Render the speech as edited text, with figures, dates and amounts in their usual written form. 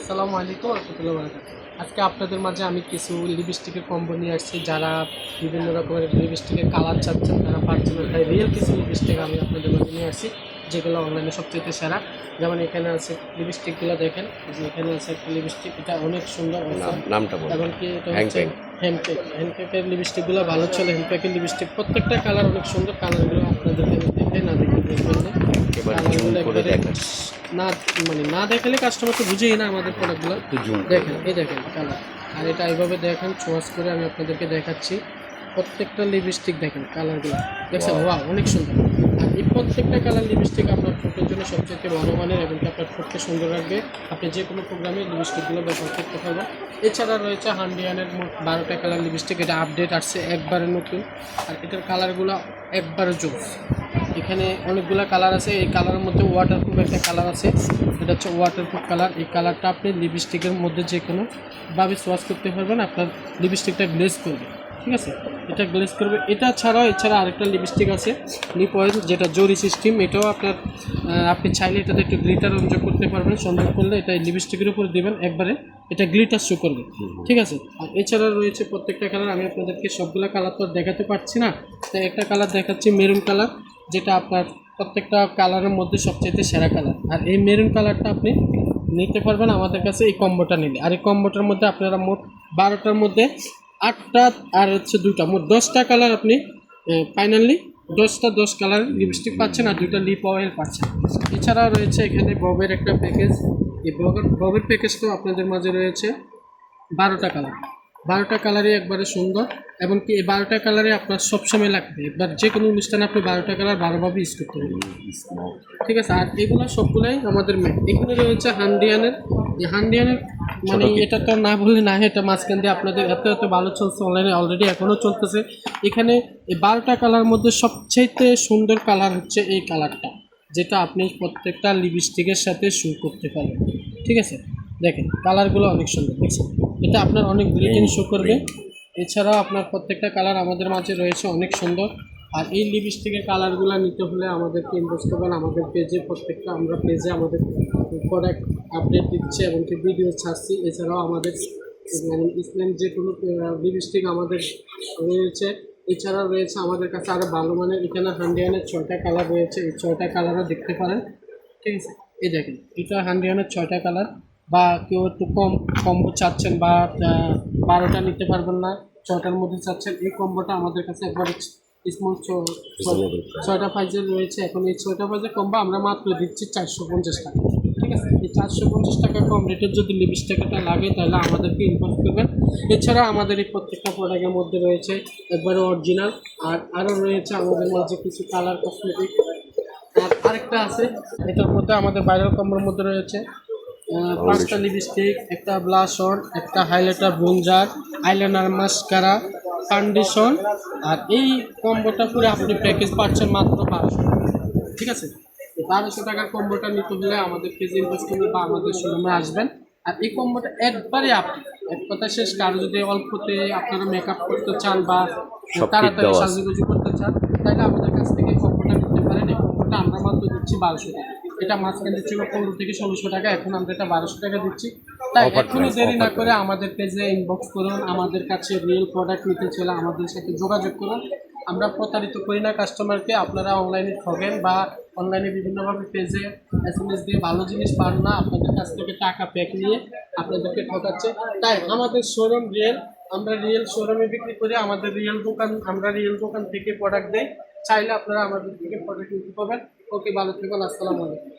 আসসালামু আলাইকুম রহমতুল্লাহ বারাকাতুহু। আজকে আপনাদের মাঝে আমি কিছু লিপস্টিকের কম্বো নিয়ে আসছি। যারা বিভিন্ন রকমের লিপস্টিকের কালার চাচ্ছেন তারা পাচ্ছেন না, তাই রিয়েল কিছু লিপস্টিক আমি আপনাদের মাঝে নিয়ে আসছি, যেগুলো অনলাইনে সবচেয়ে সেরা। যেমন এখানে আছে লিপস্টিকগুলো দেখেন, যে এখানে আছে একটা লিপস্টিক, এটা অনেক সুন্দর নামটা বলুন। এমনকি এটা হচ্ছে হ্যান্ডকেকের লিপস্টিকগুলো ভালো চলে। হ্যান্ডকেকের লিপস্টিক প্রত্যেকটা কালার অনেক সুন্দর। কালারগুলো আপনাদেরকে আমি দেখে না দেখে দেখবেন না, কালারগুলো একবারে না মানে না দেখালে কাস্টমার তো বুঝেই না আমাদের প্রোডাক্টগুলো। দেখেন, এই দেখেন কালার, আর এটা এইভাবে দেখেন চয়েস করে আমি আপনাদেরকে দেখাচ্ছি। প্রত্যেকটা লিপস্টিক দেখেন কালারগুলো, দেখছেন? ওয়াও, অনেক সুন্দর। আর এই প্রত্যেকটা কালার লিপস্টিক আপনার ঠোঁটের জন্য সবচেয়ে ভালো মানের, এবং আপনার ঠোঁটকে সুন্দর রাখবে। আপনি যে কোনো প্রোগ্রামে লিপস্টিকগুলো ব্যবহার করতে পারবেন। এছাড়া রয়েছে হান্ডিয়ানের মোট 12টা কালার লিপস্টিক, এটা আপডেট আসছে, একবারে নতুন। আর এটার কালারগুলো একবারে জোস। এখানে অনেকগুলো কালার আছে। এই কালারের মধ্যে ওয়াটারপ্রুফ একটা কালার আছে, এটা হচ্ছে ওয়াটারপ্রুফ কালার। এই কালারটা আপনি লিপস্টিকের মধ্যে যে কোনোভাবে সোয়াচ করতে পারবেন, আপনার লিপস্টিকটা গ্লেজ করবে। ঠিক আছে, এটা গ্লেজ করবে। এটা ছাড়াও এছাড়া আরেকটা লিপস্টিক আছে লিপ অয়েল, যেটা জরি সিস্টেম। এটাও আপনি চাইলে এটাতে একটু গ্লিটার যোগ করতে পারবেন। সুন্দর করলে এটা লিপস্টিকের উপর দেবেন, একবারে এটা গ্লিটার শো করবে। ঠিক আছে, আর এছাড়া রয়েছে প্রত্যেকটা কালার। আমি আপনাদেরকে সবগুলো কালার তো দেখাতে পারছি না, তাই একটা কালার দেখাচ্ছি, মেরুন কালার, যেটা আপনার প্রত্যেকটা কালারের মধ্যে সবচেয়ে সেরা কালার। আর এই মেরুন কালারটা আপনি নিতে পারবেন আমাদের কাছে এই কম্বোটা নিলে। আর এই কম্বোটার মধ্যে আপনারা মোট 12টার মধ্যে 8টা আর হচ্ছে 2টা, মোট 10টা কালার আপনি ফাইনালি 10 কালার লিপস্টিক পাচ্ছেন, আর 2টা লিপ অয়েল পাচ্ছেন। এছাড়া রয়েছে এখানে ববের একটা প্যাকেজ। এই ববের প্যাকেজটাও আপনাদের মাঝে রয়েছে 12টা কালার। 12টা কালারই একবারে সুন্দর, এবং কি এই 12টা কালারে আপনার সবসময় লাগবে। এবার যে কোনো অনুষ্ঠানে আপনি 12টা কালার 12ভাবে ইউজ করতে পারবেন। ঠিক আছে, আর এগুলো সবগুলোই আমাদের ম্যাক। এখানে রয়েছে হান্ডিয়ানের। এই হান্ডিয়ানের মানে এটা তো না বললে না, এটা মাঝখান দিয়ে আপনাদের এত ভালো চলছে অনলাইনে, অলরেডি এখনও চলতেছে। এখানে এই 12টা কালার মধ্যে সবচেয়ে সুন্দর কালার হচ্ছে এই কালারটা, যেটা আপনি প্রত্যেকটা লিপস্টিকের সাথে শু করতে পারবেন। ঠিক আছে, দেখেন কালারগুলো অনেক সুন্দর, দেখছেন? এটা আপনার অনেক গ্লিটিং শো করবে। এছাড়াও আপনার প্রত্যেকটা কালার আমাদের মাঝে রয়েছে অনেক সুন্দর। আর এই লিপস্টিকের কালারগুলো নিতে হলে আমাদেরকে ইনভেস্ট করবেন আমাদের পেজে। প্রত্যেকটা আমরা পেজে আমাদের প্রোডাক্ট আপডেট দিচ্ছি এবং ভিডিও ছাড়ছি। এছাড়াও আমাদের ইসলাম যে কোনো লিপস্টিক আমাদের রয়েছে। এছাড়াও রয়েছে আমাদের কাছে আরও ভালো মানের, এখানে হান্ডিয়ানের 6টা কালার রয়েছে, এই 6টা কালারও দেখতে পারেন। ঠিক আছে, এই দেখেন এটা হান্ডিয়ানের 6টা কালার। বা কেউ একটু কম্বো চাচ্ছেন, বা 12টা নিতে পারবেন না, 6টার মধ্যে চাচ্ছেন, এই কম্বোটা আমাদের কাছে একবার স্মল 6টা প্রাইজের রয়েছে। এখন এই 6টা প্রাইজের কম্বো আমরা মাত্র দিচ্ছি 450 টাকা। ঠিক আছে, এই 450 টাকা কম রেটের যদি লিপস্টিকটা লাগে তাহলে আমাদেরকে ইনফর্ম করবেন। এছাড়া আমাদের এই প্রত্যেকটা প্রোডাক্টের মধ্যে রয়েছে একবারে অরিজিনাল। আর আরও রয়েছে আমাদের মাঝে কিছু কালার কসমেটিক। আর আরেকটা আছে, এটার মধ্যে আমাদের ভাইরাল কম্বোর মধ্যে রয়েছে 5টা লিপস্টিক, একটা ব্লাশ অন, একটা highlighter, bronzer, eyeliner, mascara, foundation. আর এই কম্বোটা করে আপনি প্যাকেজ পাচ্ছেন মাত্র 1200। ঠিক আছে, 1200 টাকার কম্বোটা নিতে হলে আমাদের পেজে ইনভেস্ট করবেন বা আমাদের শোরুমে আসবেন। আর এই কম্বোটা একবারে আপনি এক কথা শেষ। কারো যদি অল্পতে আপনারা মেকআপ করতে চান বা তাড়াতাড়ি সাজুগুজু করতে চান, তাহলে আমাদের কাছ থেকে কম্বোটা নিতে পারেন। এই কম্বোটা আমরা মাত্র দিচ্ছি 1200 টাকা। এটা মাঝখানে দিচ্ছিল 15 থেকে 1600 টাকা, এখন আমরা এটা 1200 টাকা দিচ্ছি। তাই এখনই দেরি না করে আমাদের পেজে ইনবক্স করুন। আমাদের কাছে রিয়েল প্রোডাক্ট নিতে চাইলে আমাদের সাথে যোগাযোগ করুন। আমরা প্রতারিত করি না কাস্টমারকে। আপনারা অনলাইনে ঠকেন বা অনলাইনে বিভিন্নভাবে পেজে SMS দিয়ে ভালো জিনিস পান না, আপনাদের কাছ থেকে টাকা প্যাক নিয়ে আপনাদেরকে ঠকাচ্ছে। তাই আমাদের শোরুম রিয়েল, আমরা রিয়েল শোরুমে বিক্রি করি। আমাদের রিয়েল দোকান, আমরা রিয়েল দোকান থেকে প্রোডাক্ট দেই। চাইলে আপনারা আমাদের থেকে প্রোডাক্ট নিতে পারবেন। ওকে, ভালো থাকবেন। আসসালামু আলাইকুম।